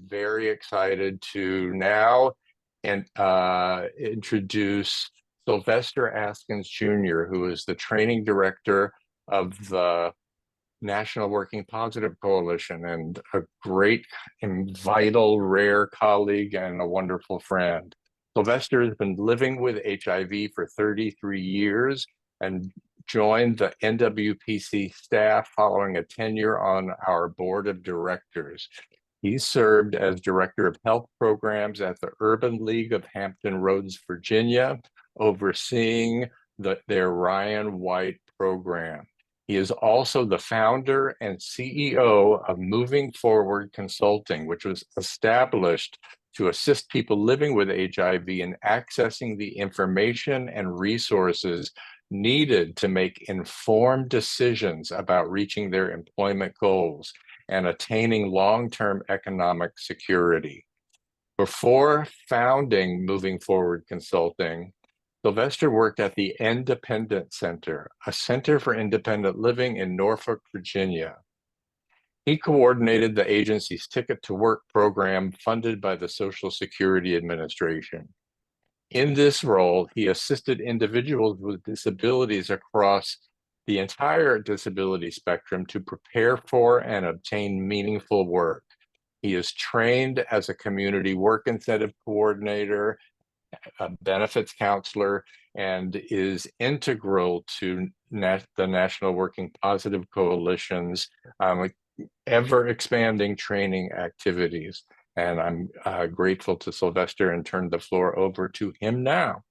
very excited to now introduce Sylvester Askins Jr., who is the training director of the National Working Positive Coalition and a great and vital, rare colleague and a wonderful friend. Sylvester has been living with HIV for 33 years and joined the NWPC staff following a tenure on our board of directors. He served as Director of Health Programs at the Urban League of Hampton Roads, Virginia, overseeing their Ryan White program. He is also the founder and CEO of Moving Forward Consulting, which was established to assist people living with HIV in accessing the information and resources needed to make informed decisions about reaching their employment goals and attaining long-term economic security. Before founding Moving Forward Consulting, Sylvester worked at the Independent Center, a center for independent living in Norfolk, Virginia. He coordinated the agency's Ticket to Work program funded by the Social Security Administration. In this role, he assisted individuals with disabilities across the entire disability spectrum to prepare for and obtain meaningful work. He is trained as a community work incentive coordinator, a benefits counselor, and is integral to the National Working Positive Coalition's ever-expanding training activities. And I'm grateful to Sylvester and turn the floor over to him now.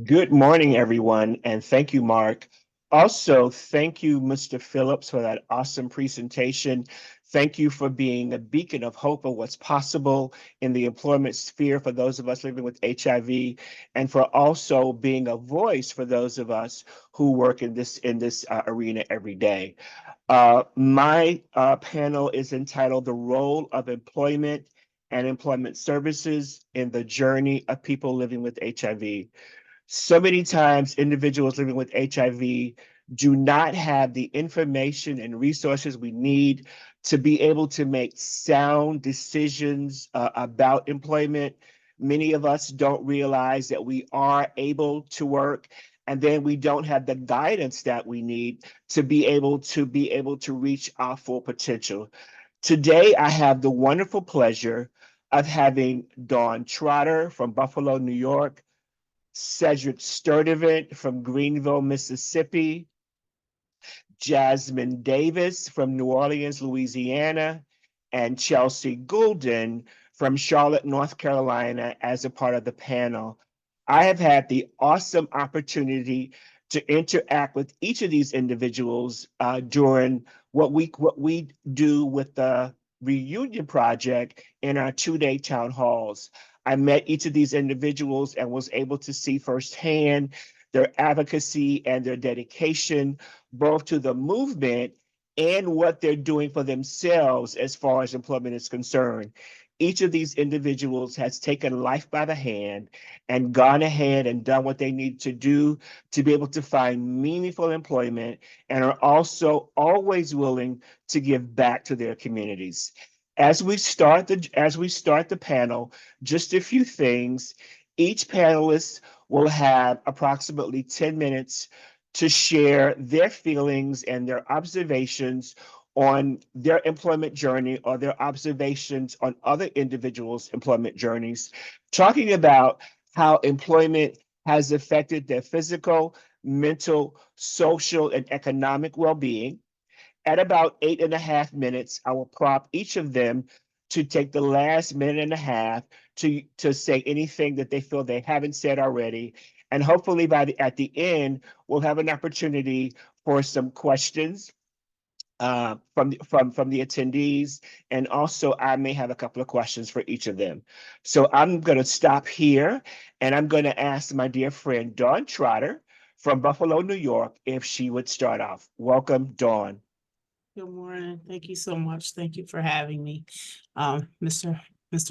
Good morning, everyone, and thank you, Mark. Also, thank you, Mr. Phillips, for that awesome presentation. Thank you for being a beacon of hope of what's possible in the employment sphere for those of us living with HIV, and for also being a voice for those of us who work in this arena every day. My panel is entitled "The Role of Employment and Employment Services in the Journey of People Living with HIV." So many times individuals living with HIV do not have the information and resources we need to be able to make sound decisions about employment. Many of us don't realize that we are able to work, and then we don't have the guidance that we need to be able to reach our full potential. Today, I have the wonderful pleasure of having Dawn Trotter from Buffalo, New York, Cedric Sturdivant from Greenville, Mississippi, Jasmine Davis from New Orleans, Louisiana, and Chelsea Goulden from Charlotte, North Carolina, as a part of the panel. I have had the awesome opportunity to interact with each of these individuals during what we do with the Reunion Project in our two-day town halls. I met each of these individuals and was able to see firsthand their advocacy and their dedication, both to the movement and what they're doing for themselves as far as employment is concerned. Each of these individuals has taken life by the hand and gone ahead and done what they need to do to be able to find meaningful employment, and are also always willing to give back to their communities. As we start the panel, just a few things. Each panelist will have approximately 10 minutes to share their feelings and their observations on their employment journey, or their observations on other individuals' employment journeys, talking about how employment has affected their physical, mental, social, and economic well-being. At about 8.5 minutes, I will prompt each of them to take the last minute and a half to say anything that they feel they haven't said already. And hopefully at the end, we'll have an opportunity for some questions from the attendees. And also I may have a couple of questions for each of them. So I'm going to stop here, and I'm going to ask my dear friend, Dawn Trotter from Buffalo, New York, if she would start off. Welcome, Dawn. Good morning. Thank you so much. Thank you for having me. Mr.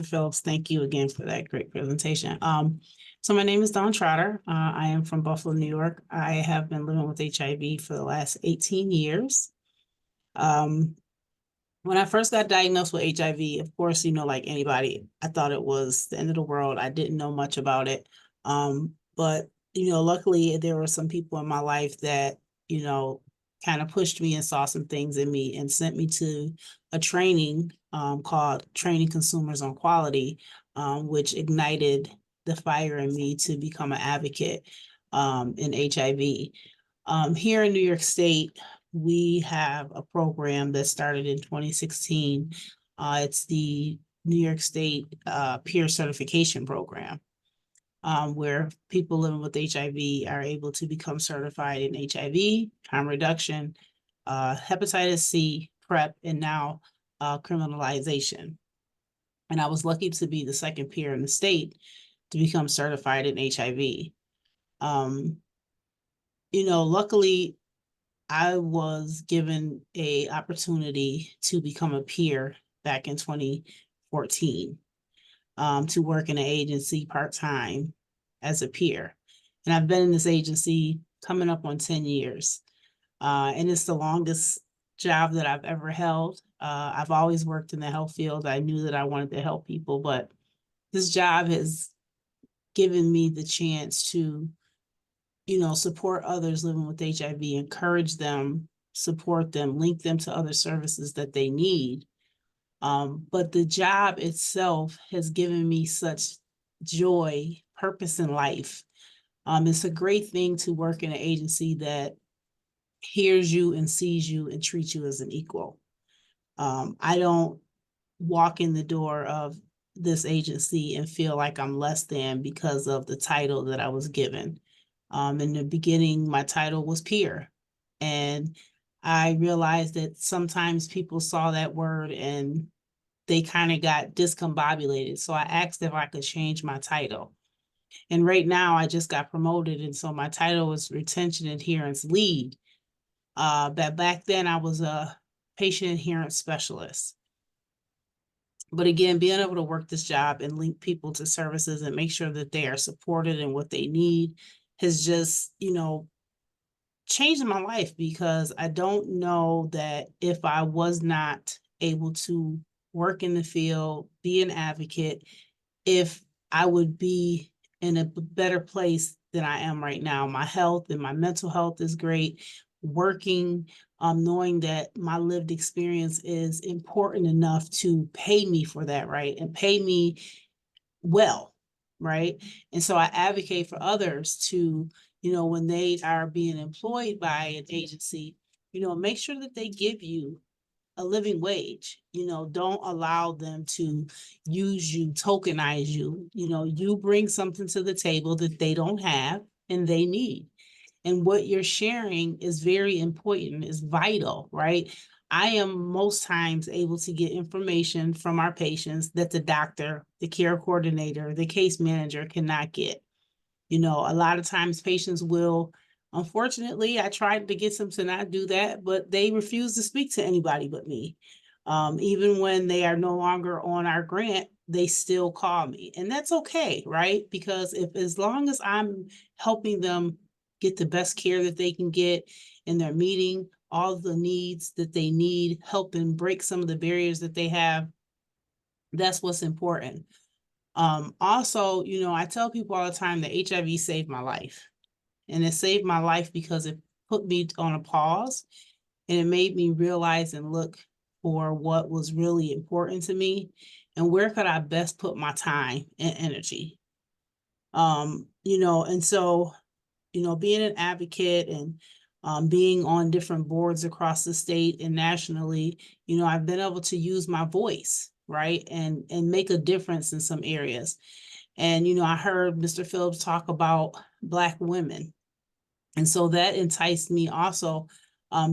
Phillips, thank you again for that great presentation. So my name is Dawn Trotter. I am from Buffalo, New York. I have been living with HIV for the last 18 years. When I first got diagnosed with HIV, of course, like anybody, I thought it was the end of the world. I didn't know much about it. But, luckily there were some people in my life that, you know, kind of pushed me and saw some things in me and sent me to a training called Training Consumers on Quality, which ignited the fire in me to become an advocate in HIV. Here in New York State, we have a program that started in 2016. It's the New York State Peer Certification Program, where people living with HIV are able to become certified in HIV, harm reduction, hepatitis C, PrEP, and now criminalization. And I was lucky to be the second peer in the state to become certified in HIV. Luckily, I was given a opportunity to become a peer back in 2014, to work in an agency part-time as a peer. And I've been in this agency coming up on 10 years. And it's the longest job that I've ever held. I've always worked in the health field. I knew that I wanted to help people, but this job has given me the chance to support others living with HIV, encourage them, support them, link them to other services that they need. But the job itself has given me such joy, purpose in life. It's a great thing to work in an agency that hears you and sees you and treats you as an equal. I don't walk in the door of this agency and feel like I'm less than because of the title that I was given. In the beginning, my title was peer. And I realized that sometimes people saw that word and they kind of got discombobulated. So I asked if I could change my title. And right now I just got promoted. And so my title is Retention Adherence Lead. But back then I was a patient adherence specialist. But again, being able to work this job and link people to services and make sure that they are supported in what they need has just, changed my life, because I don't know that if I was not able to work in the field, be an advocate, if I would be in a better place than I am right now. My health and my mental health is great. Working, knowing that my lived experience is important enough to pay me for that, right? And pay me well, right? And so I advocate for others to, when they are being employed by an agency, make sure that they give you a living wage. Don't allow them to use you, tokenize you. You bring something to the table that they don't have and they need. And what you're sharing is very important, is vital, right? I am most times able to get information from our patients that the doctor, the care coordinator, the case manager cannot get. A lot of times patients will, unfortunately, I tried to get them to not do that, but they refuse to speak to anybody but me. Even when they are no longer on our grant, they still call me. And that's okay, right? Because as long as I'm helping them get the best care that they can get, and they're meeting all the needs that they need, helping break some of the barriers that they have, that's what's important. Also, I tell people all the time that HIV saved my life. And it saved my life because it put me on a pause, and it made me realize and look for what was really important to me and where could I best put my time and energy. And so, being an advocate and being on different boards across the state and nationally, I've been able to use my voice, right, and make a difference in some areas. And, I heard Mr. Phillips talk about Black women. And so that enticed me also,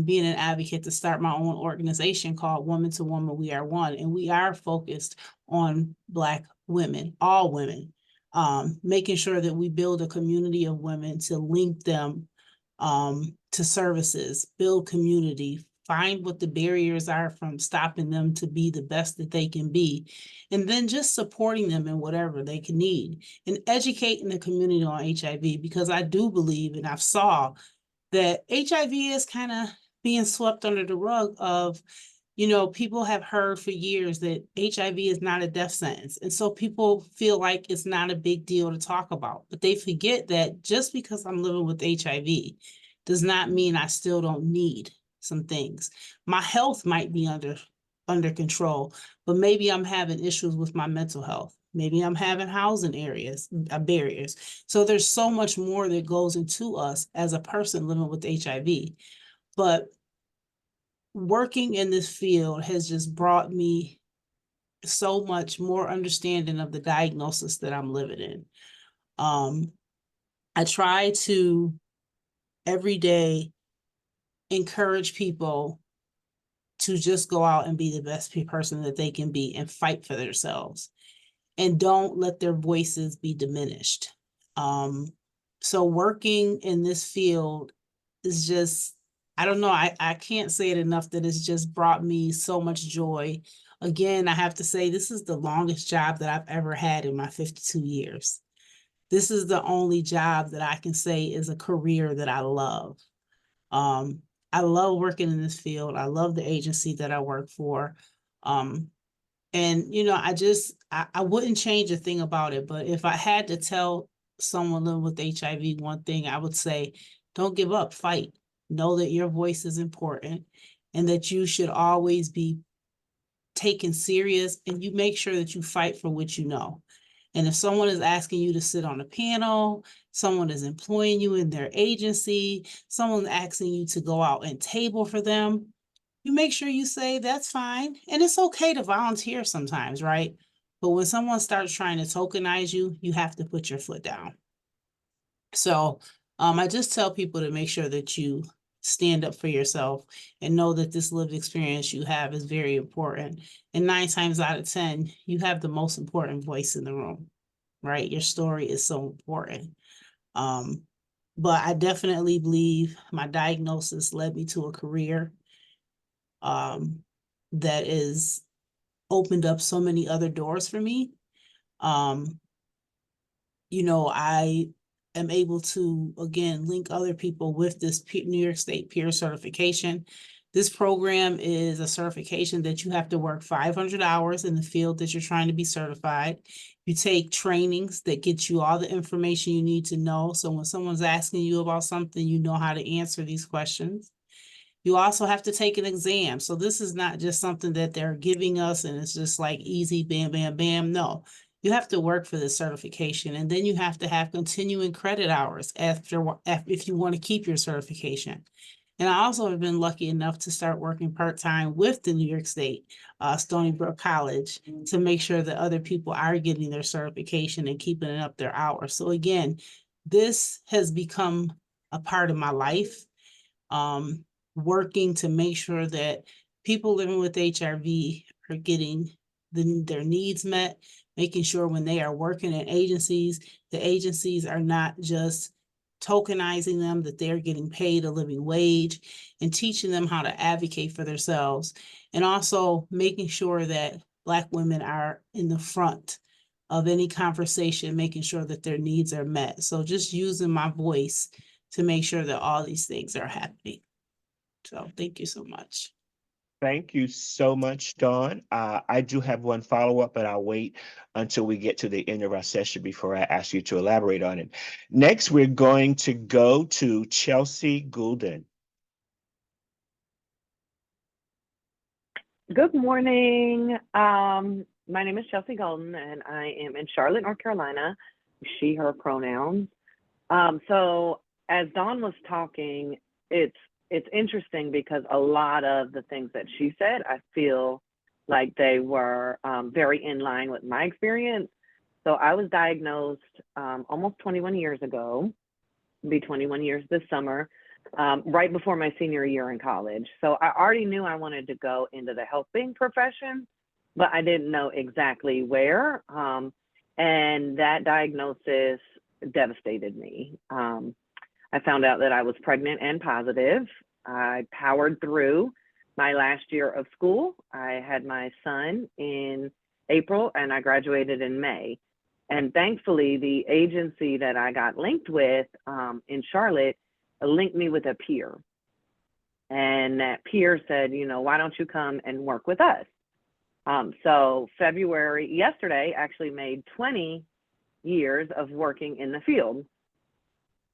being an advocate, to start my own organization called Woman to Woman, We Are One. And we are focused on Black women, all women, making sure that we build a community of women to link them to services, build community, find what the barriers are from stopping them to be the best that they can be, and then just supporting them in whatever they can need, and educating the community on HIV, because I do believe, and I've saw that HIV is kind of being swept under the rug of people have heard for years that HIV is not a death sentence. And so people feel like it's not a big deal to talk about, but they forget that just because I'm living with HIV does not mean I still don't need some things. My health might be under control, but maybe I'm having issues with my mental health. Maybe I'm having housing barriers. So there's so much more that goes into us as a person living with HIV. But working in this field has just brought me so much more understanding of the diagnosis that I'm living in. I try to every day encourage people to just go out and be the best person that they can be and fight for themselves, and don't let their voices be diminished. So working in this field is just, I don't know, I can't say it enough that it's just brought me so much joy. Again, I have to say, this is the longest job that I've ever had in my 52 years. This is the only job that I can say is a career that I love. I love working in this field. I love the agency that I work for. And, I wouldn't change a thing about it, but if I had to tell someone living with HIV one thing, I would say, don't give up, fight. Know that your voice is important and that you should always be taken serious, and you make sure that you fight for what you know. And if someone is asking you to sit on a panel, someone is employing you in their agency, someone's asking you to go out and table for them, you make sure you say, that's fine. And it's okay to volunteer sometimes, right? But when someone starts trying to tokenize you, you have to put your foot down. So I just tell people to make sure that you stand up for yourself and know that this lived experience you have is very important. And 9 times out of 10, you have the most important voice in the room, right? Your story is so important. But I definitely believe my diagnosis led me to a career that is opened up so many other doors for me. I am able to, again, link other people with this New York State peer certification. This program is a certification that you have to work 500 hours in the field that you're trying to be certified. You take trainings that get you all the information you need to know. So when someone's asking you about something, you know how to answer these questions. You also have to take an exam. So this is not just something that they're giving us and it's just like easy, bam, bam, bam. No, you have to work for this certification, and then you have to have continuing credit hours if you want to keep your certification. And I also have been lucky enough to start working part-time with the New York State Stony Brook College to make sure that other people are getting their certification and keeping up their hours. So again, this has become a part of my life. Working to make sure that people living with HIV are getting their needs met, making sure when they are working in agencies, the agencies are not just tokenizing them, that they're getting paid a living wage, and teaching them how to advocate for themselves, and also making sure that Black women are in the front of any conversation, making sure that their needs are met. So just using my voice to make sure that all these things are happening. So thank you so much. Thank you so much, Dawn. I do have one follow-up, but I'll wait until we get to the end of our session before I ask you to elaborate on it. Next, we're going to go to Chelsea Goulden. Good morning. My name is Chelsea Golden, and I am in Charlotte, North Carolina. She, her pronouns. So as Dawn was talking, it's interesting because a lot of the things that she said, I feel like they were very in line with my experience. So I was diagnosed almost 21 years ago, be 21 years this summer, right before my senior year in college. So I already knew I wanted to go into the helping profession, but I didn't know exactly where. And that diagnosis devastated me. I found out that I was pregnant and positive. I powered through my last year of school. I had my son in April and I graduated in May. And thankfully, the agency that I got linked with in Charlotte linked me with a peer. And that peer said, you know, why don't you come and work with us? So yesterday actually made 20 years of working in the field.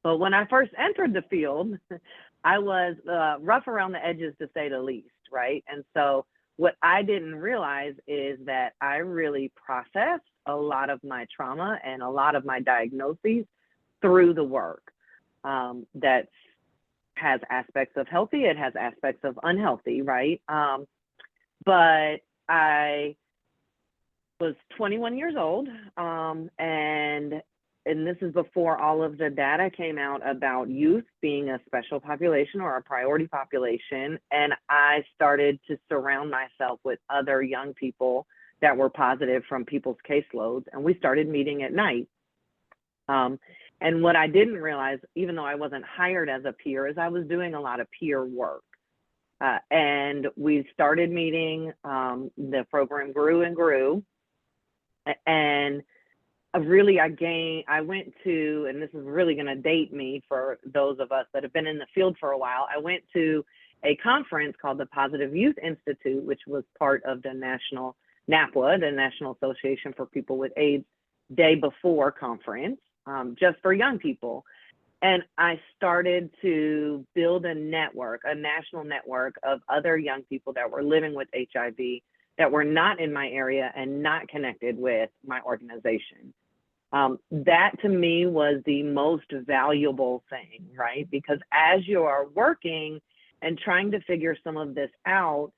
But when I first entered the field, I was rough around the edges, to say the least, right? And so what I didn't realize is that I really processed a lot of my trauma and a lot of my diagnoses through the work. That has aspects of healthy, it has aspects of unhealthy, right? But I was 21 years old, and this is before all of the data came out about youth being a special population or a priority population. And I started to surround myself with other young people that were positive from people's caseloads, and we started meeting at night. And what I didn't realize, even though I wasn't hired as a peer, is I was doing a lot of peer work. And we started meeting, the program grew and grew. And really, I went to, and this is really going to date me for those of us that have been in the field for a while, I went to a conference called the Positive Youth Institute, which was part of the National NAPWA, the National Association for People with AIDS, day before conference, just for young people. And I started to build a network, a national network of other young people that were living with HIV that were not in my area and not connected with my organization. That to me was the most valuable thing, right? Because as you are working and trying to figure some of this out,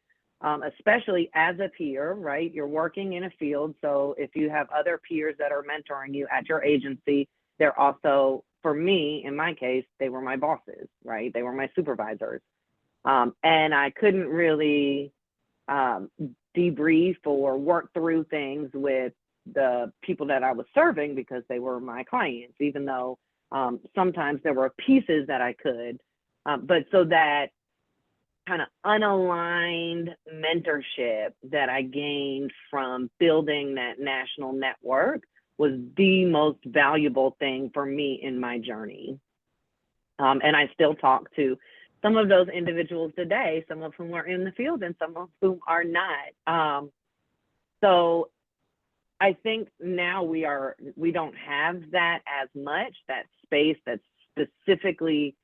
especially as a peer, right? You're working in a field. So if you have other peers that are mentoring you at your agency, they're also, for me, in my case, they were my bosses, right? They were my supervisors. And I couldn't really debrief or work through things with the people that I was serving because they were my clients, even though sometimes there were pieces that I could. But so that kind of unaligned mentorship that I gained from building that national network was the most valuable thing for me in my journey. And I still talk to some of those individuals today, some of whom are in the field and some of whom are not. So I think now we don't have that as much, that space that's specifically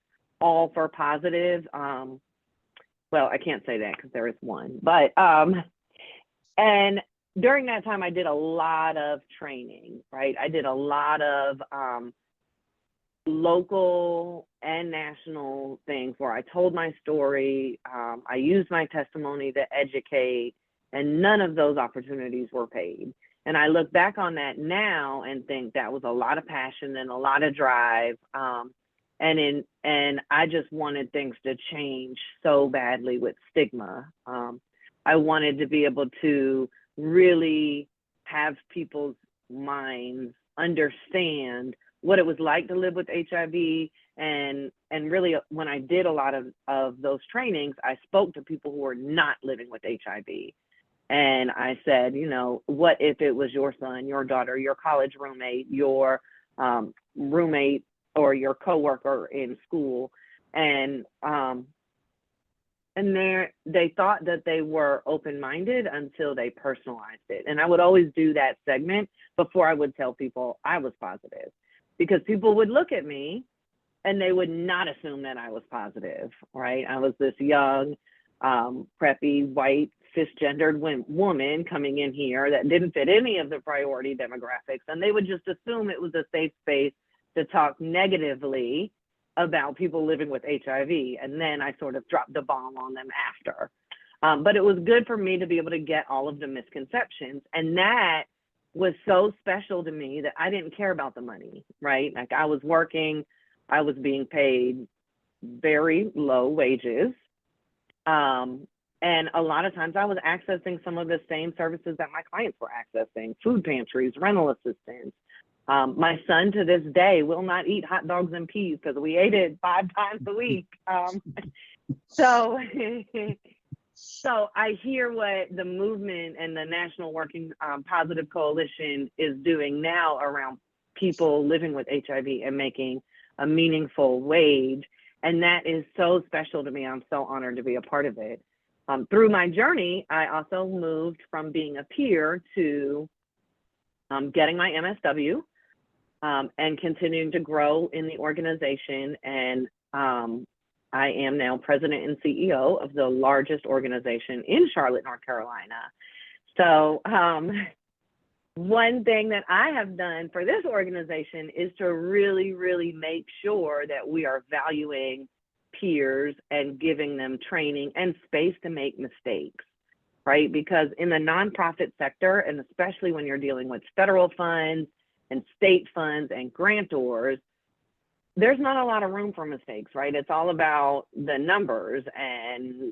all for positive. Well, I can't say that because there is one, but, and during that time I did a lot of training, right? I did a lot of local and national things where I told my story. I used my testimony to educate, and none of those opportunities were paid. And I look back on that now and think that was a lot of passion and a lot of drive. And I just wanted things to change so badly with stigma. I wanted to be able to really have people's minds understand what it was like to live with HIV. And really, when I did a lot of those trainings, I spoke to people who were not living with HIV. And I said, you know, what if it was your son, your daughter, your college roommate, your roommate, or your coworker in school, and they thought that they were open-minded until they personalized it. And I would always do that segment before I would tell people I was positive, because people would look at me and they would not assume that I was positive, right? I was this young, preppy, white, cisgendered woman coming in here that didn't fit any of the priority demographics, and they would just assume it was a safe space to talk negatively about people living with HIV. And then I sort of dropped the bomb on them after. But it was good for me to be able to get all of the misconceptions. And that was so special to me that I didn't care about the money, right? Like I was working, I was being paid very low wages. And a lot of times I was accessing some of the same services that my clients were accessing: food pantries, rental assistance. My son to this day will not eat hot dogs and peas because we ate it 5 times a week. So I hear what the movement and the National Working Positive Coalition is doing now around people living with HIV and making a meaningful wage. And that is so special to me. I'm so honored to be a part of it. Through my journey, I also moved from being a peer to getting my MSW and continuing to grow in the organization. And I am now president and CEO of the largest organization in Charlotte, North Carolina. So one thing that I have done for this organization is to really, really make sure that we are valuing peers and giving them training and space to make mistakes, right? Because in the nonprofit sector, and especially when you're dealing with federal funds and state funds and grantors, there's not a lot of room for mistakes, right? It's all about the numbers and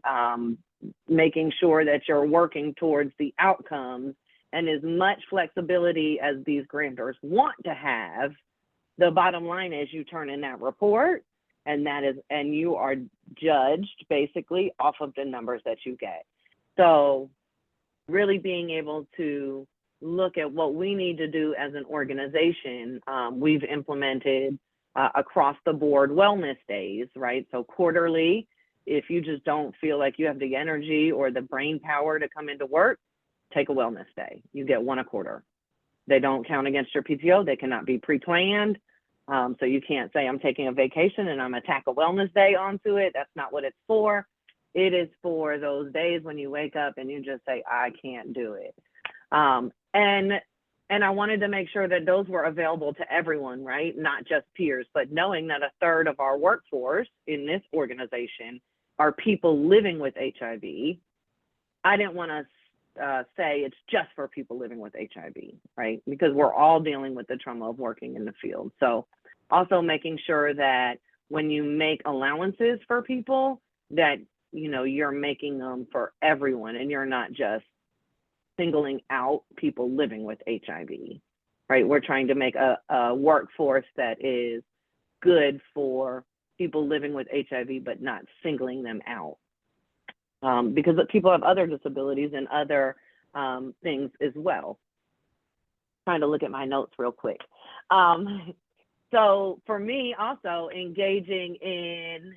making sure that you're working towards the outcomes. And as much flexibility as these grantors want to have, the bottom line is you turn in that report, and you are judged basically off of the numbers that you get. So really being able to look at what we need to do as an organization, we've implemented across the board wellness days, right? So quarterly, if you just don't feel like you have the energy or the brain power to come into work, take a wellness day. You get one a quarter. They don't count against your PTO. They cannot be pre-planned. So you can't say I'm taking a vacation and I'm gonna tack a wellness day onto it. That's not what it's for. It is for those days when you wake up and you just say, I can't do it. And I wanted to make sure that those were available to everyone, right? Not just peers, but knowing that a third of our workforce in this organization are people living with HIV. I didn't want to say it's just for people living with HIV, right? Because we're all dealing with the trauma of working in the field. So also making sure that when you make allowances for people, that you're making them for everyone and you're not just singling out people living with HIV, right? We're trying to make a workforce that is good for people living with HIV, but not singling them out. Because people have other disabilities and other things as well. Trying to look at my notes real quick. So for me, also engaging in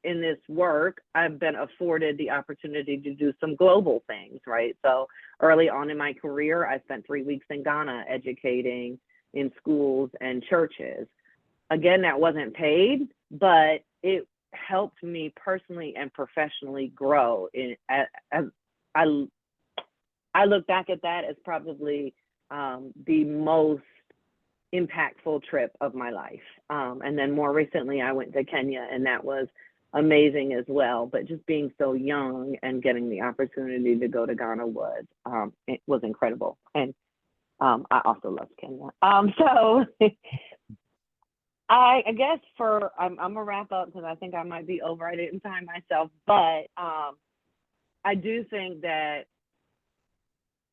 this work, I've been afforded the opportunity to do some global things, right? So early on in my career, I spent 3 weeks in Ghana educating in schools and churches. Again, that wasn't paid, but it helped me personally and professionally grow. As I look back at that as probably the most impactful trip of my life. And then more recently, I went to Kenya, and that was amazing as well. But just being so young and getting the opportunity to go to Ghana it was incredible. And I also love Kenya. So I guess I'm gonna wrap up because I think I might be over. I didn't time myself, but I do think that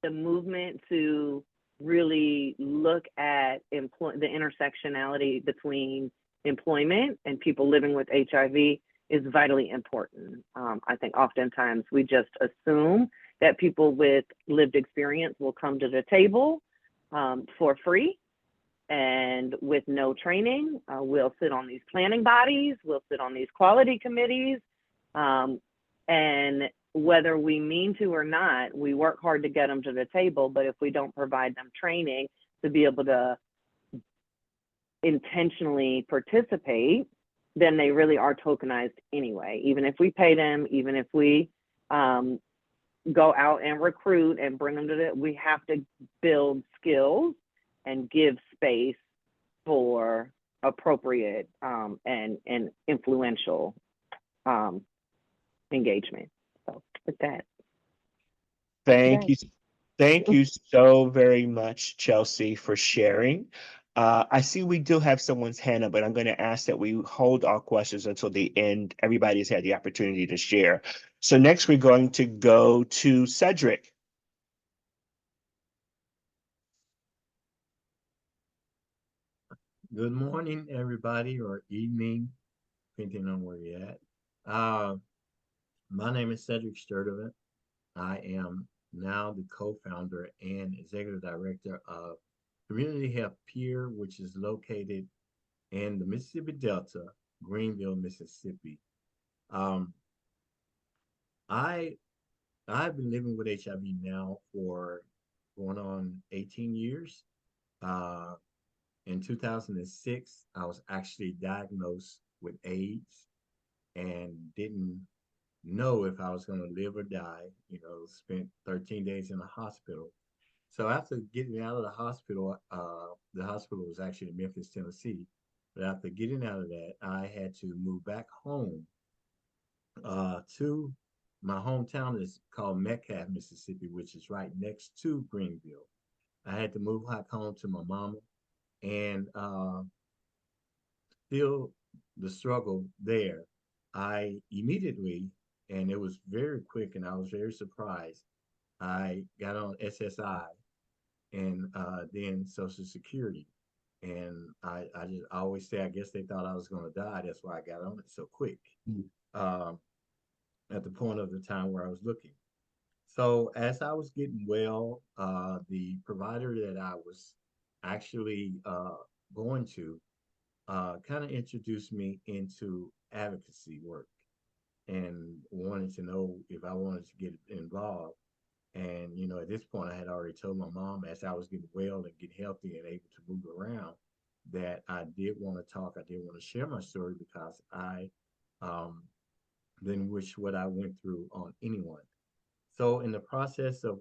the movement to really look at the intersectionality between employment and people living with HIV is vitally important. I think oftentimes we just assume that people with lived experience will come to the table for free and with no training. We'll sit on these planning bodies, we'll sit on these quality committees, and whether we mean to or not, we work hard to get them to the table, but if we don't provide them training to be able to intentionally participate, then they really are tokenized anyway. Even if we pay them, even if we go out and recruit and bring them to we have to build skills and give space for appropriate and influential engagement. So with that. Thank you. Thank you so very much, Chelsea, for sharing. I see we do have someone's hand up, but I'm going to ask that we hold our questions until the end. Everybody's had the opportunity to share. So next we're going to go to Cedric. Good morning, everybody, or evening, depending on where you're at. My name is Cedric Sturdivant. I am now the co-founder and executive director of Community Health Peer, which is located in the Mississippi Delta, Greenville, Mississippi. Um, I I've been living with HIV now for going on 18 years. Uh, in 2006, I was actually diagnosed with AIDS and didn't know if I was going to live or die. Spent 13 days in the hospital. So after getting out of the hospital was actually in Memphis, Tennessee. But after getting out of that, I had to move back home to my hometown is called Metcalf, Mississippi, which is right next to Greenville. I had to move back home to my mama and still the struggle there. I immediately, and it was very quick, and I was very surprised. I got on SSI and then Social Security. And I just I always say, I guess they thought I was going to die. That's why I got on it so quick um, at the point of the time where I was looking. So as I was getting well, the provider that I was actually going to kind of introduced me into advocacy work and wanted to know if I wanted to get involved. And, at this point, I had already told my mom as I was getting well and getting healthy and able to move around that I did want to talk. I did want to share my story because I um, didn't wish what I went through on anyone. So, in the process of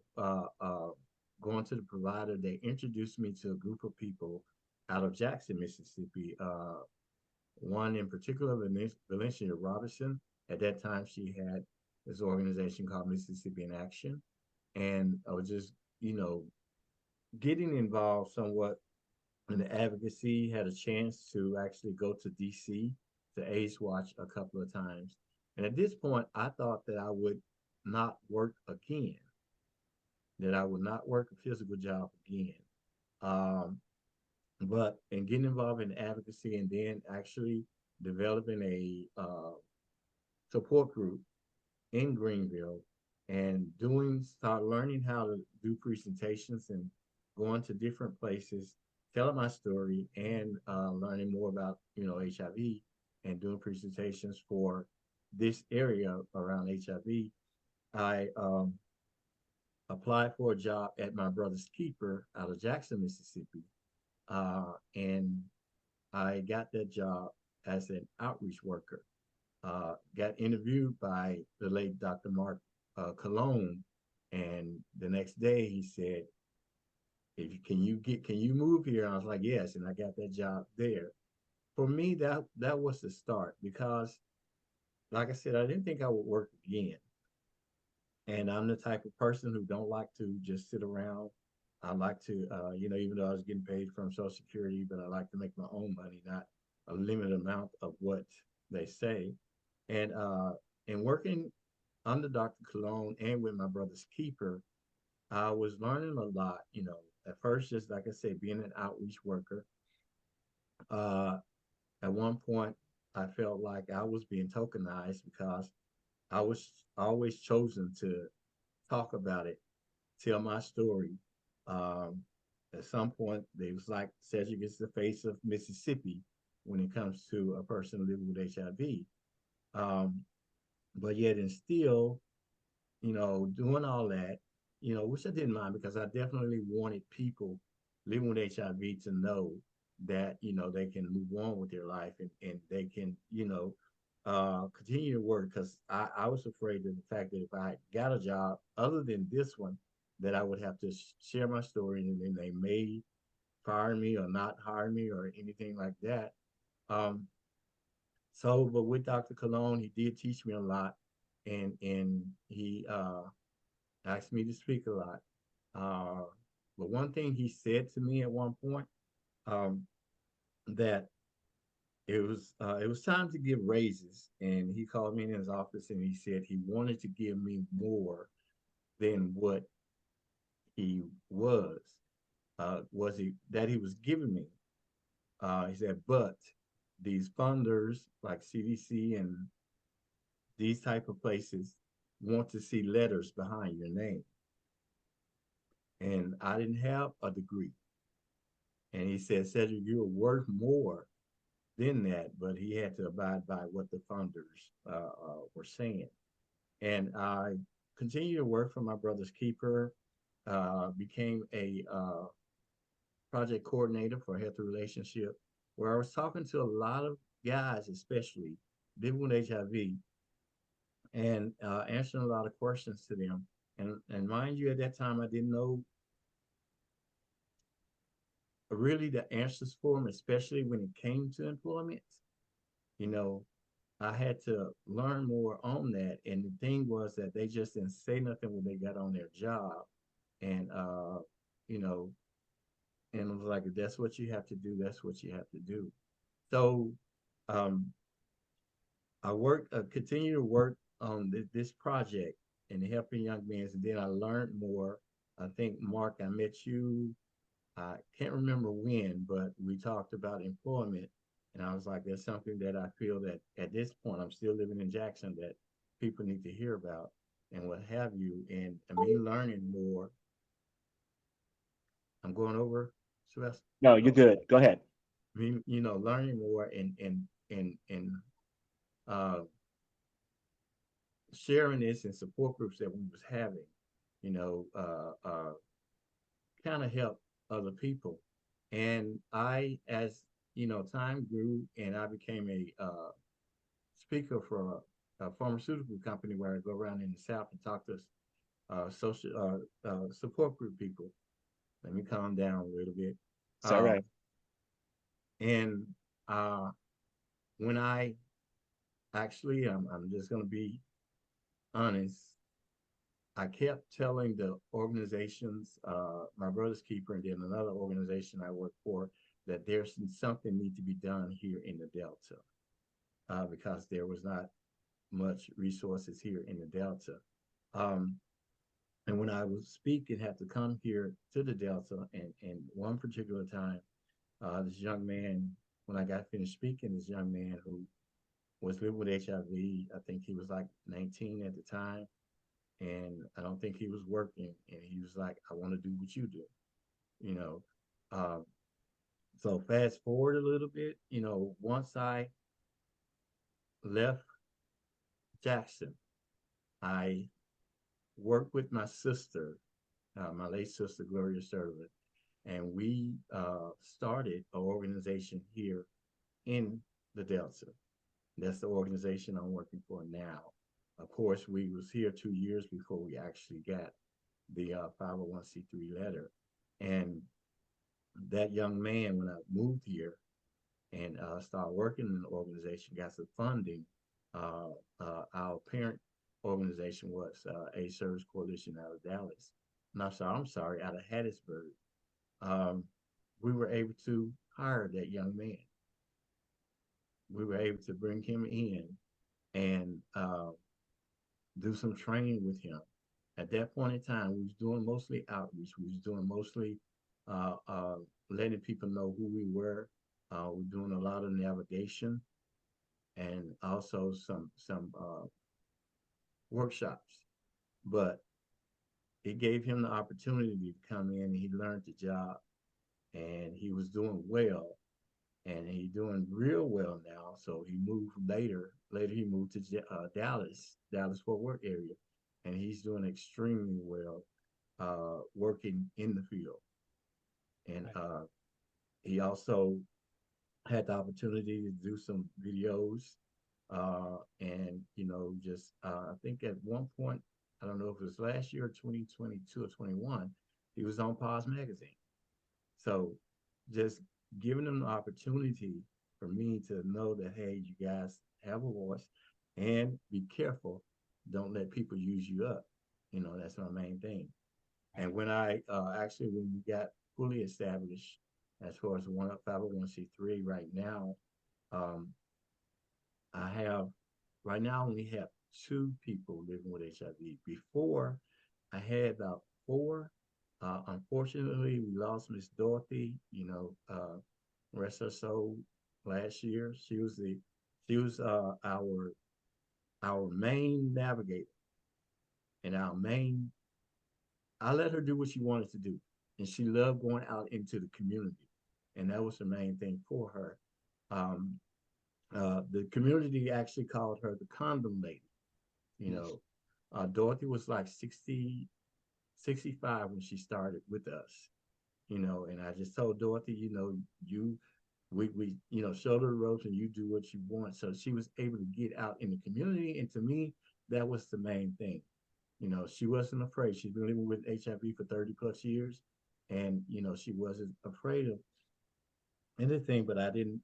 going to the provider, they introduced me to a group of people out of Jackson, Mississippi. One in particular, Valencia Robinson. At that time, she had this organization called Mississippi in Action. And I was just, getting involved somewhat in the advocacy, had a chance to actually go to DC to AIDS Watch a couple of times. And at this point, I thought that I would not work again, that I would not work a physical job again. Um, but in getting involved in advocacy and then actually developing a support group in Greenville and start learning how to do presentations and going to different places, telling my story and learning more about, HIV and doing presentations for this area around HIV. I applied for a job at my brother's keeper out of Jackson, Mississippi. And I got that job as an outreach worker. Got interviewed by the late Dr. Mark Cologne, and the next day he said, can you move here?" And I was like, "Yes," and I got that job there. For me, that was the start because, like I said, I didn't think I would work again, and I'm the type of person who don't like to just sit around. I like to, even though I was getting paid from Social Security, but I like to make my own money, not a limited amount of what they say. And working under Dr. Cologne and with my brother's keeper, I was learning a lot. At first, just like I said, being an outreach worker. Uh, at one point, I felt like I was being tokenized because I was always chosen to talk about it, tell my story. Um, at some point, they was like Cedric is the face of Mississippi when it comes to a person living with HIV. Um, but yet and still, doing all that, which I didn't mind because I definitely wanted people living with HIV to know that, they can move on with their life and they can, continue to work because I was afraid of the fact that if I got a job other than this one, that I would have to share my story and then they may fire me or not hire me or anything like that. Um, but with Dr. Cologne, he did teach me a lot, and he asked me to speak a lot. Uh, but one thing he said to me at one point, um, that it was time to give raises, and he called me in his office and he said he wanted to give me more than what he was he that he was giving me. He said, but these funders like CDC and these type of places want to see letters behind your name. And I didn't have a degree. And he said, Cedric, you're worth more than that, but he had to abide by what the funders were saying. And I continued to work for my brother's keeper, became a project coordinator for health relationship, where I was talking to a lot of guys, especially living with HIV, and answering a lot of questions to them. And mind you, at that time, I didn't know really the answers for them, especially when it came to employment. You know, I had to learn more on that. And the thing was that they just didn't say nothing when they got on their job. And, you know, and it was like, if that's what you have to do, that's what you have to do. So um, I worked, continue to work on this project and helping young men. And then I learned more. I think, Mark, I met you, I can't remember when, but we talked about employment. And I was like, there's something that I feel that at this point, I'm still living in Jackson, that people need to hear about and what have you. And I mean, learning more. I'm going over, Sylvester. No, you're Oh, good. Go ahead. I mean, you know, learning more and uh, sharing this in support groups that we was having, you know, kind of help other people. And I, as you know, time grew and I became a speaker for a pharmaceutical company where I go around in the South and talk to social support group people. Let me calm down a little bit. It's all right. And uh, when I actually, I'm just going to be honest, I kept telling the organizations, my brother's keeper, and then another organization I work for, that there's something need to be done here in the Delta, because there was not much resources here in the Delta. Um, and when I was speaking, had to come here to the Delta, and one particular time, this young man, when I got finished speaking, this young man who was living with HIV, I think he was like 19 at the time, and I don't think he was working. And he was like, "I want to do what you do," you know. Um, so fast forward a little bit, you know, once I left Jackson, I worked with my sister, my late sister Gloria Servant, and we started an organization here in the Delta. That's the organization I'm working for now. Of course, we was here 2 years before we actually got the 501c3 letter. And that young man, when I moved here and started working in the organization, got some funding. Uh, our parent organization was a Service Coalition out of Dallas. And I'm sorry, out of Hattiesburg. Um, we were able to hire that young man. We were able to bring him in and do some training with him. At that point in time, we was doing mostly outreach. We was doing mostly uh, uh, letting people know who we were. We're doing a lot of navigation and also some workshops. But it gave him the opportunity to come in and he learned the job and he was doing well and he's doing real well now. So he moved later. Later he moved to Dallas Fort Worth area, and he's doing extremely well, working in the field. And he also had the opportunity to do some videos, and you know, just I think at one point, I don't know if it was last year, 2022 or 21, he was on Pause Magazine. So just giving them the opportunity for me to know that, hey, you guys have a voice and be careful. Don't let people use you up. You know, that's my main thing. And when I actually, when we got fully established as far as one 501c3 right now, um, I have, right now, I only have 2 people living with HIV. Before, I had about 4. Unfortunately, we lost Miss Dorothy, you know, rest her soul last year. She was our main navigator and our main, I let her do what she wanted to do. And she loved going out into the community. And that was the main thing for her. The community actually called her the condom lady. You know, Dorothy was like 65 when she started with us, and I just told Dorothy, we show her the ropes and you do what you want. So she was able to get out in the community. And to me, that was the main thing. She wasn't afraid. She's been living with HIV for 30 plus years. And, she wasn't afraid of anything, but I didn't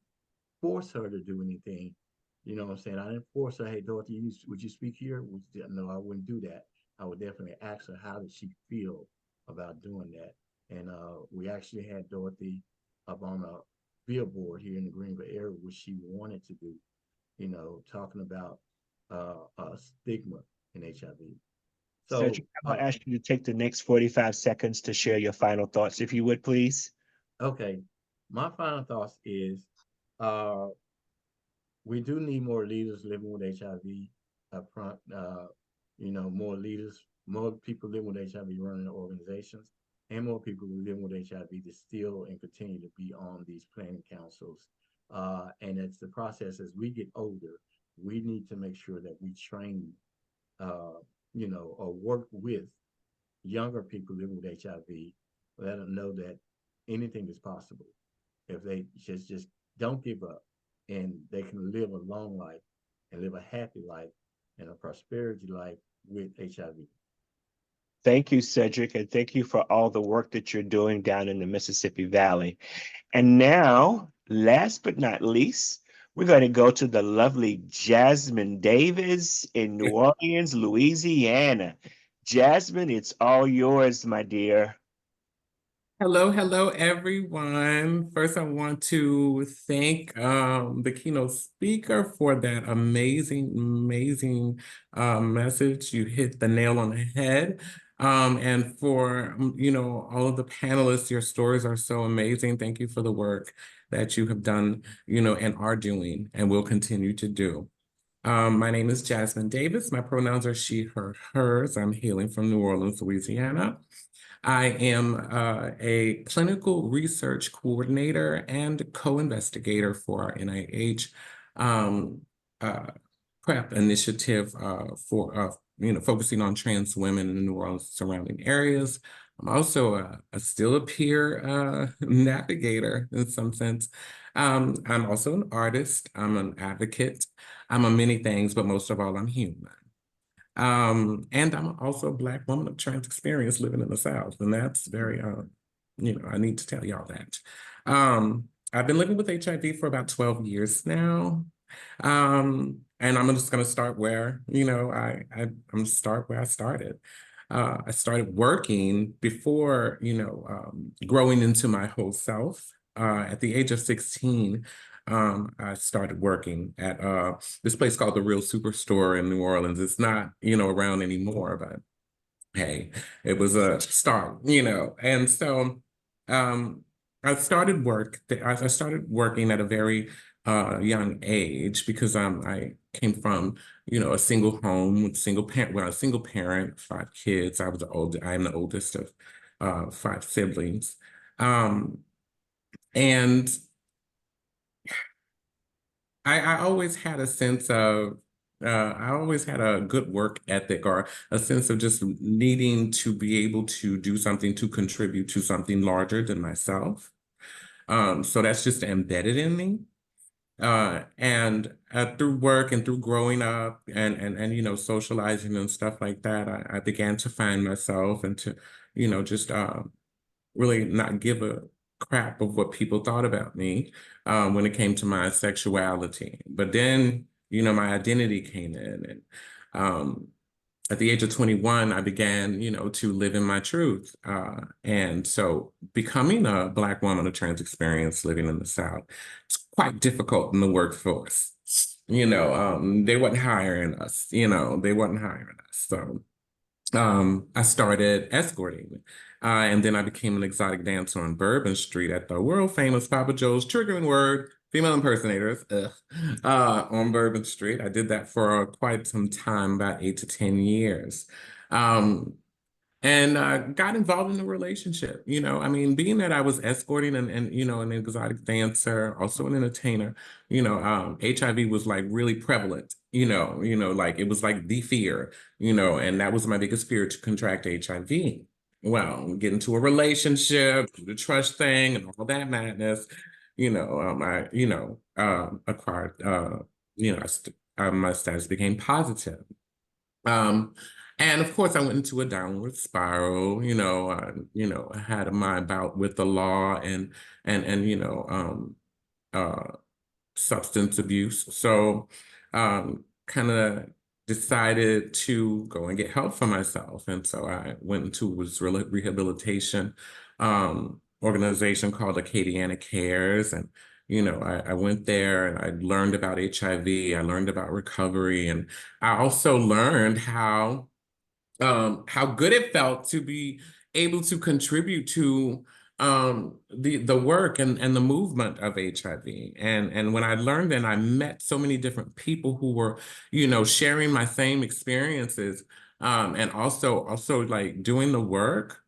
force her to do anything. You know what I'm saying? I didn't force her, hey, Dorothy, would you speak here? No, I wouldn't do that. I would definitely ask her, how did she feel about doing that? And we actually had Dorothy up on a billboard here in the Greenville area, which she wanted to do, talking about stigma in HIV. So, Cedric, I'm gonna ask you to take the next 45 seconds to share your final thoughts, if you would, please. okay, my final thoughts is uh, we do need more leaders living with HIV up front. More leaders, more people living with HIV running organizations, and more people living with HIV to still and continue to be on these planning councils. And it's the process as we get older, we need to make sure that we train, or work with younger people living with HIV, let them know that anything is possible if they just don't give up, and they can live a long life and live a happy life and a prosperity life with HIV. Thank you, Cedric, and thank you for all the work that you're doing down in the Mississippi Valley. And now, last but not least, we're going to go to the lovely Jasmine Davis in New Orleans, Louisiana. Jasmine, it's all yours, my dear. Hello, hello, everyone. First, I want to thank the keynote speaker for that amazing message. You hit the nail on the head. And for, all of the panelists, your stories are so amazing. Thank you for the work that you have done, and are doing and will continue to do. My name is Jasmine Davis. My pronouns are she, her, hers. I'm hailing from New Orleans, Louisiana. I am a clinical research coordinator and co-investigator for our NIH uh, PrEP initiative for focusing on trans women in the New Orleans surrounding areas. I'm also still a peer navigator in some sense. I'm also an artist. I'm an advocate. I'm a many things, but most of all, I'm human. And I'm also a Black woman of trans experience living in the South. And that's very, I need to tell y'all that. I've been living with HIV for about 12 years now. And I'm just gonna start where, I'm gonna start where I started. I started working before, growing into my whole self. At the age of 16, I started working at this place called the Real Superstore in New Orleans. It's not, around anymore, but hey, it was a start, And so I started working at a very young age because I came from, a single home with a single parent, 5 kids. I'm the oldest of 5 siblings. And I always had a sense of, I always had a good work ethic or a sense of just needing to be able to do something to contribute to something larger than myself. So that's just embedded in me. And through work and through growing up and socializing and stuff like that, I began to find myself and to, just really not give a crap of what people thought about me when it came to my sexuality. But then, my identity came in, and at the age of 21, I began, to live in my truth. And so becoming a Black woman of trans experience living in the South, it's quite difficult in the workforce. They wasn't hiring us, they wasn't hiring us. So I started escorting. And then I became an exotic dancer on Bourbon Street at the world famous Papa Joe's triggering word, female impersonators, on Bourbon Street. I did that for quite some time, about 8 to 10 years. and got involved in a relationship. You know, I mean, being that I was escorting and you know, an exotic dancer, also an entertainer, you know, HIV was like really prevalent, like it was like the fear, and that was my biggest fear, to contract HIV. Well, get into a relationship, do the trust thing and all that madness, acquired, my status became positive. Um, and of course, I went into a downward spiral. I had my bout with the law and substance abuse. So, kind of decided to go and get help for myself, and so I went into this rehabilitation organization called Acadiana Cares, and I went there and I learned about HIV. I learned about recovery, and I also learned how good it felt to be able to contribute to the work and the movement of HIV. And when I learned and I met so many different people who were, sharing my same experiences, and also like doing the work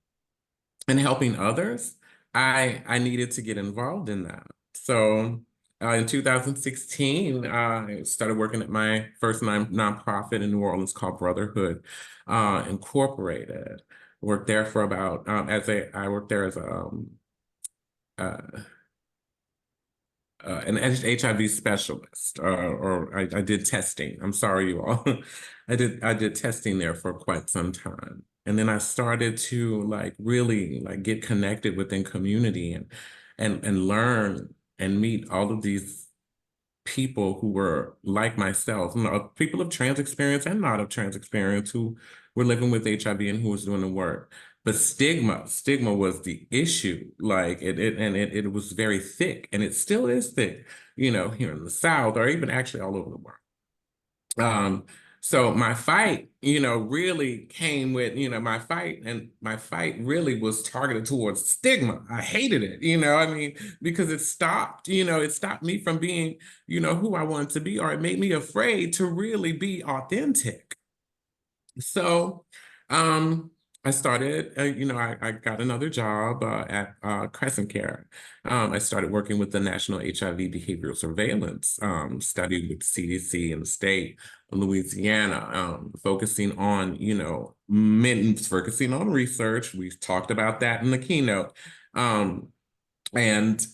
and helping others, I needed to get involved in that. So in 2016, I started working at my first nonprofit in New Orleans called Brotherhood Incorporated. Worked there for about I worked there as uh, an HIV specialist, or I did testing. I'm sorry, you all. I did testing there for quite some time, and then I started to like really like get connected within community and learn and meet all of these people who were like myself, people of trans experience and not of trans experience, who were living with HIV and who was doing the work. But stigma was the issue. Like it was very thick, and it still is thick, here in the South, or even actually all over the world. So my fight, really came with, my fight really was targeted towards stigma. I hated it, I mean, because it stopped me from being, who I wanted to be, or it made me afraid to really be authentic. So, I started, I got another job at Crescent Care. I started working with the National HIV Behavioral Surveillance Study with CDC in the state of Louisiana, focusing on, focusing on research. We talked about that in the keynote. And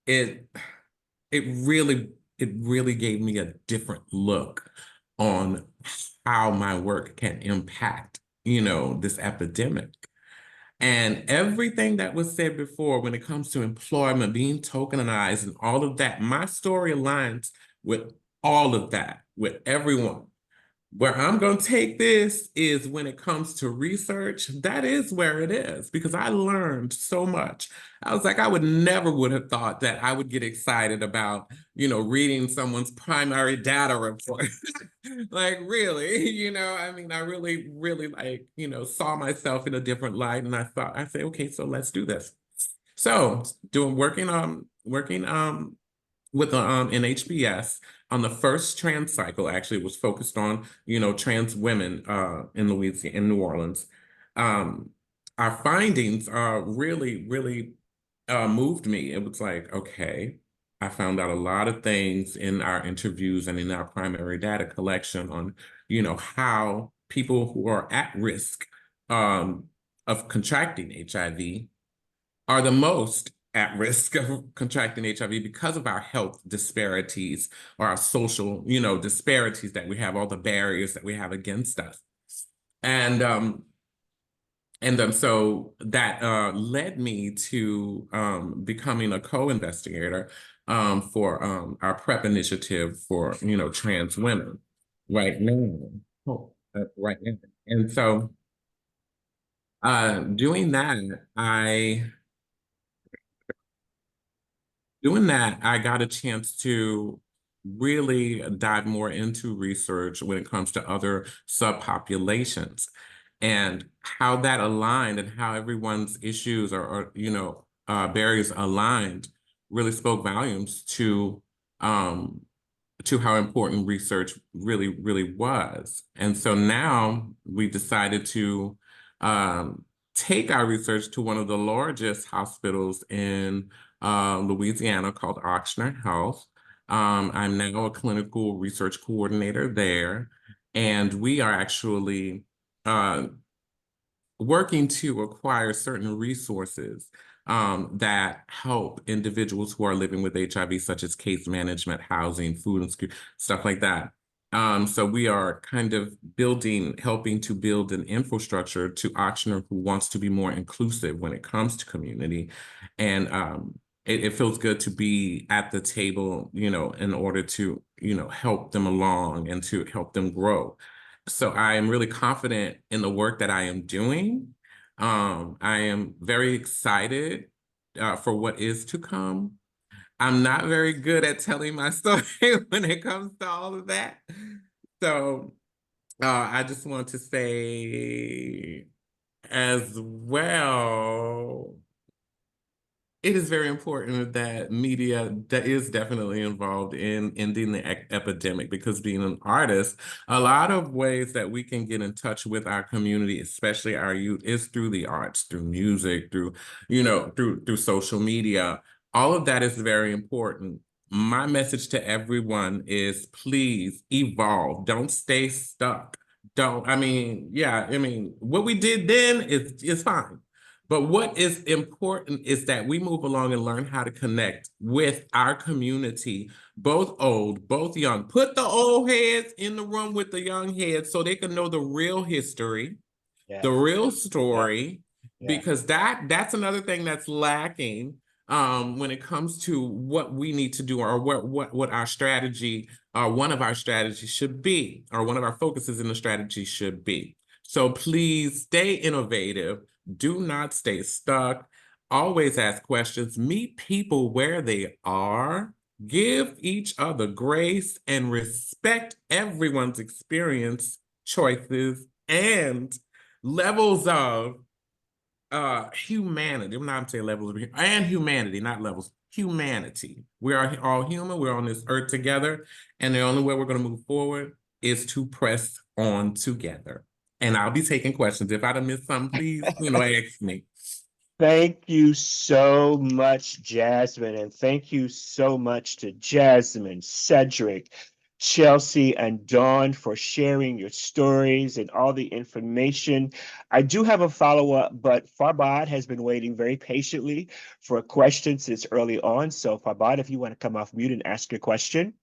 it it really gave me a different look on how my work can impact, this epidemic. And everything that was said before when it comes to employment, being tokenized and all of that, my story aligns with all of that, with everyone. Where I'm going to take this is when it comes to research, that is where it is, because I learned so much. I was like, I would have thought that I would get excited about, reading someone's primary data report. Like, really, I mean, I really, really like, saw myself in a different light, and I said, okay, so let's do this. So working with NHBS on the first trans cycle. Actually, it was focused on, trans women in Louisiana, in New Orleans. Our findings really, really moved me. It was like, okay, I found out a lot of things in our interviews and in our primary data collection on, how people who are at risk of contracting HIV are the most at risk of contracting HIV because of our health disparities, or our social, disparities that we have, all the barriers that we have against us. And so that led me to becoming a co-investigator for our PrEP initiative for, trans women right now. Right now. And so doing that, I got a chance to really dive more into research when it comes to other subpopulations, and how that aligned, and how everyone's issues or barriers aligned really spoke volumes to how important research really, really was. And so now we decided to take our research to one of the largest hospitals in Louisiana called Ochsner Health. I'm now a clinical research coordinator there, and we are actually working to acquire certain resources that help individuals who are living with HIV, such as case management, housing, food and stuff like that. So we are kind of helping to build an infrastructure to Ochsner, who wants to be more inclusive when it comes to community. And it feels good to be at the table, in order to, help them along and to help them grow. So I am really confident in the work that I am doing. I am very excited for what is to come. I'm not very good at telling my story when it comes to all of that. So I just want to say as well, it is very important that media that is definitely involved in ending the epidemic, because being an artist, a lot of ways that we can get in touch with our community, especially our youth, is through the arts, through music, through social media. All of that is very important. My message to everyone is please evolve. Don't stay stuck. What we did then is fine. But what is important is that we move along and learn how to connect with our community, both old, both young. Put the old heads in the room with the young heads so they can know the real history, the real story, because that's another thing that's lacking when it comes to what we need to do, or what our strategy, one of our strategies should be, or one of our focuses in the strategy should be. So please stay innovative. Do not stay stuck. Always ask questions. Meet people where they are. Give each other grace and respect everyone's experience, choices, and levels of humanity. I'm not saying levels of and humanity, not levels. Humanity. We are all human. We're on this earth together, and the only way we're going to move forward is to press on together. And I'll be taking questions. If I'd have missed something, please, ask me. Thank you so much, Jasmine, and thank you so much to Jasmine, Cedric, Chelsea, and Dawn for sharing your stories and all the information. I do have a follow-up, but Farbad has been waiting very patiently for a question since early on. So Farbad, if you want to come off mute and ask your question.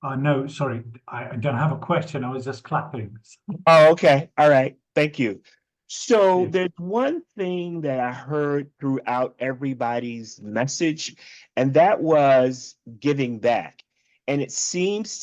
No, sorry, I don't have a question. I was just clapping. Oh, okay. All right. Thank you. So Yeah. there's one thing that I heard throughout everybody's message, and that was giving back. And it seems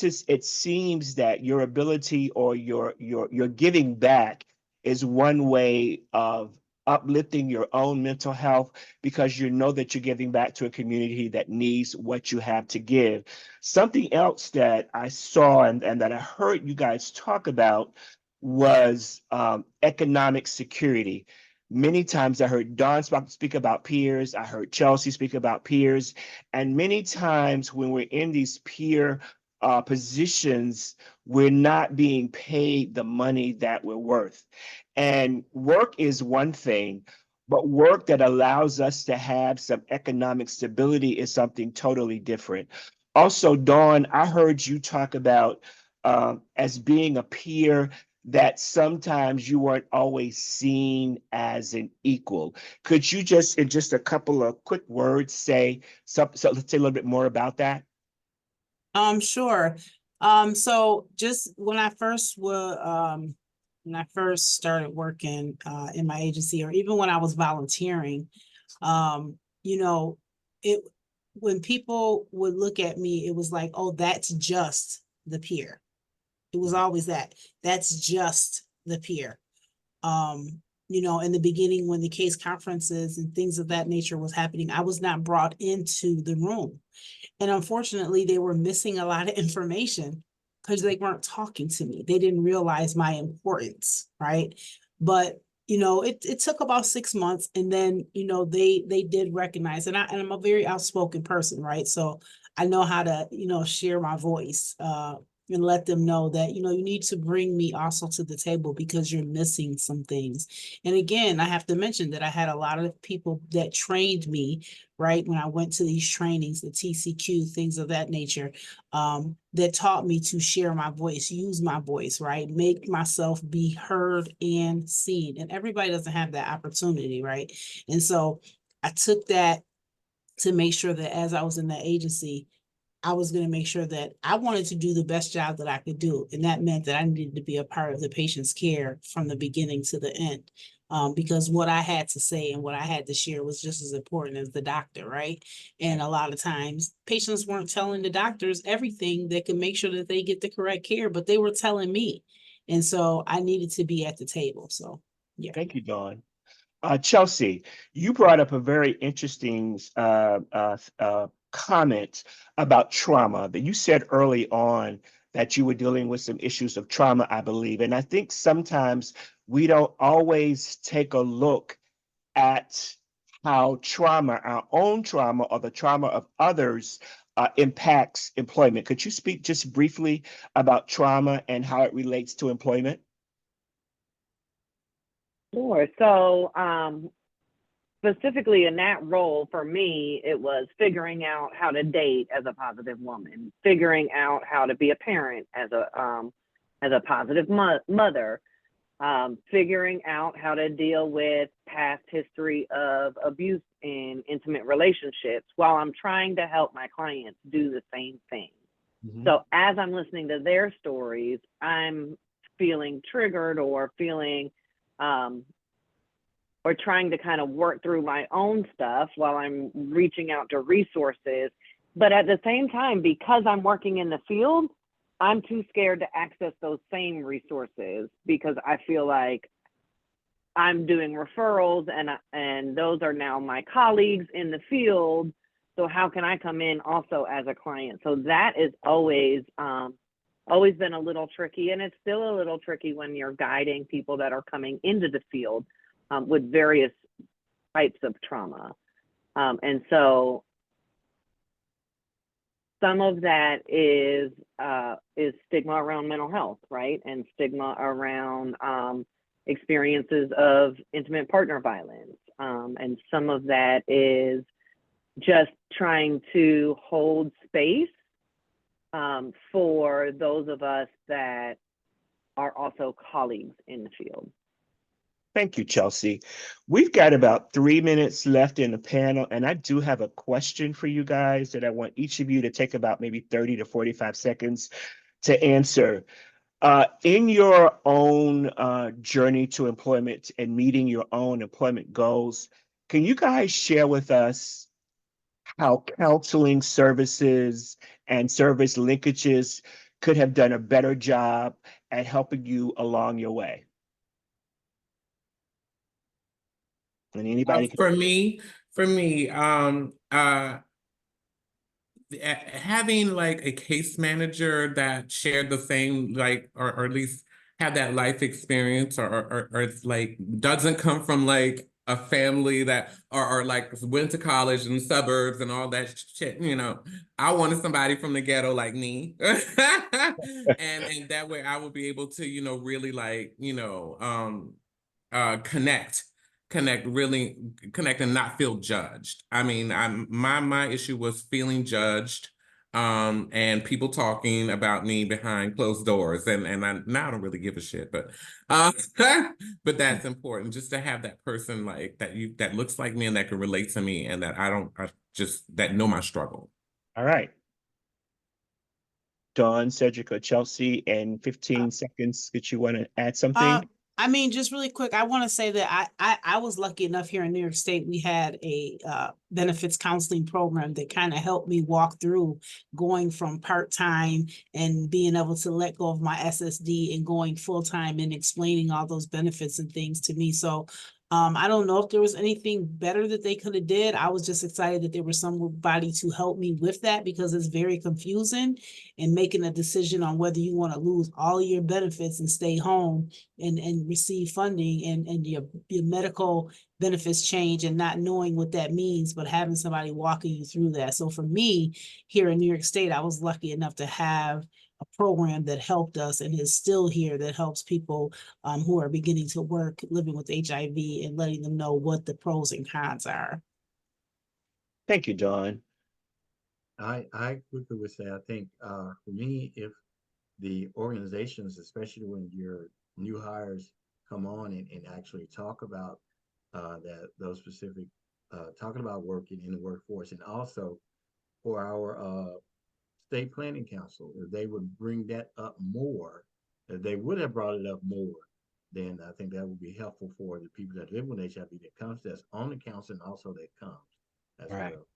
that your ability, or your giving back, is one way of uplifting your own mental health, because you know that you're giving back to a community that needs what you have to give. Something else that I saw and that I heard you guys talk about was economic security. Many times I heard Dawn speak about peers. I heard Chelsea speak about peers. And many times when we're in these peer positions, we're not being paid the money that we're worth. And work is one thing, but work that allows us to have some economic stability is something totally different. Also, Dawn, I heard you talk about as being a peer, that sometimes you weren't always seen as an equal. Could you just, in just a couple of quick words, say let's say a little bit more about that? Sure. So just when I first started working in my agency, or even when I was volunteering, when people would look at me, it was like, oh, that's just the peer. It was always that. That's just the peer. In the beginning, when the case conferences and things of that nature was happening, I was not brought into the room. And unfortunately, they were missing a lot of information because they weren't talking to me. They didn't realize my importance, right? But it took about 6 months, and then they did recognize, and I'm a very outspoken person, right? So I know how to share my voice and let them know that, you know, you need to bring me also to the table because you're missing some things. And again, I have to mention that I had a lot of people that trained me, right, when I went to these trainings, the TCQ, things of that nature, that taught me to share my voice, use my voice, right, make myself be heard and seen. And everybody doesn't have that opportunity, right? And so I took that to make sure that as I was in that agency, I was going to make sure that I wanted to do the best job that I could do. And that meant that I needed to be a part of the patient's care from the beginning to the end. Because what I had to say and what I had to share was just as important as the doctor, right? And a lot of times patients weren't telling the doctors everything that could make sure that they get the correct care, but they were telling me. And so I needed to be at the table. So, yeah. Thank you, Dawn. Chelsea, you brought up a very interesting comment about trauma that you said early on that you were dealing with some issues of trauma, I believe. And I think sometimes we don't always take a look at how trauma, our own trauma or the trauma of others, impacts employment. Could you speak just briefly about trauma and how it relates to employment? Sure. So, specifically in that role, for me, it was figuring out how to date as a positive woman, figuring out how to be a parent as a positive mother, figuring out how to deal with past history of abuse in intimate relationships while I'm trying to help my clients do the same thing. Mhm. So as I'm listening to their stories, I'm feeling triggered or feeling or trying to kind of work through my own stuff while I'm reaching out to resources. But at the same time, because I'm working in the field, I'm too scared to access those same resources because I feel like I'm doing referrals and those are now my colleagues in the field. So how can I come in also as a client? So that is always been a little tricky, and it's still a little tricky when you're guiding people that are coming into the field with various types of trauma. And so some of that is stigma around mental health, right? And stigma around experiences of intimate partner violence. And some of that is just trying to hold space for those of us that are also colleagues in the field. Thank you, Chelsea. We've got about 3 minutes left in the panel, and I do have a question for you guys that I want each of you to take about maybe 30 to 45 seconds to answer. In your own journey to employment and meeting your own employment goals, can you guys share with us how counseling services and service linkages could have done a better job at helping you along your way? And anybody can. For me, having like a case manager that shared the same, like, or at least have that life experience, or it's like doesn't come from like a family that or like went to college in the suburbs and all that shit, you know. I wanted somebody from the ghetto like me. And that way I would be able to, you know, really like, you know, really connect and not feel judged. I mean, my issue was feeling judged, and people talking about me behind closed doors, and now I don't really give a shit, but but that's important, just to have that person like that looks like me and that can relate to me, and that that know my struggle. All right. Dawn, Cedric, or Chelsea, in 15 seconds, did you want to add something? I mean, just really quick, I want to say that I was lucky enough here in New York State. We had a benefits counseling program that kind of helped me walk through going from part-time and being able to let go of my SSD and going full-time and explaining all those benefits and things to me. So I don't know if there was anything better that they could have did. I was just excited that there was somebody to help me with that because it's very confusing and making a decision on whether you want to lose all of your benefits and stay home and receive funding and your medical benefits change and not knowing what that means, but having somebody walking you through that. So for me, here in New York State, I was lucky enough to have a program that helped us and is still here, that helps people who are beginning to work living with HIV and letting them know what the pros and cons are. Thank you, Dawn. I quickly would say, I think for me, if the organizations, especially when your new hires come on and actually talk about those specific talking about working in the workforce, and also for our state planning council, if they would bring that up more, if they would have brought it up more, then I think that would be helpful for the people that live with HIV that comes, that's on the council, and also that comes as All right. well.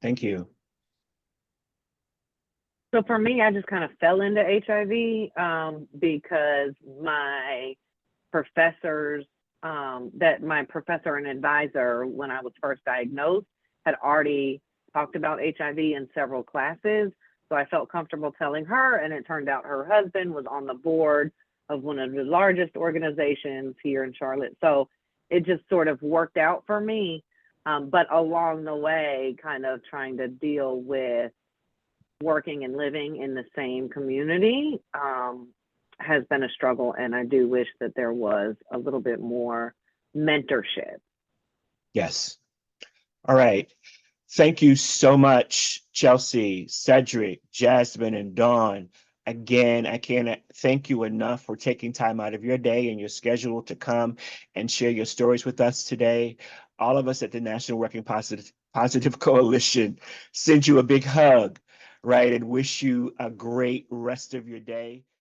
Thank you. So for me, I just kind of fell into HIV because my professors, my professor and advisor when I was first diagnosed had already talked about HIV in several classes. So I felt comfortable telling her, and it turned out her husband was on the board of one of the largest organizations here in Charlotte. So it just sort of worked out for me. But along the way, kind of trying to deal with working and living in the same community has been a struggle, and I do wish that there was a little bit more mentorship. Yes. All right. Thank you so much, Chelsea, Cedric, Jasmine, and Dawn. Again, I can't thank you enough for taking time out of your day and your schedule to come and share your stories with us today. All of us at the National Working Positive Coalition send you a big hug, right, and wish you a great rest of your day.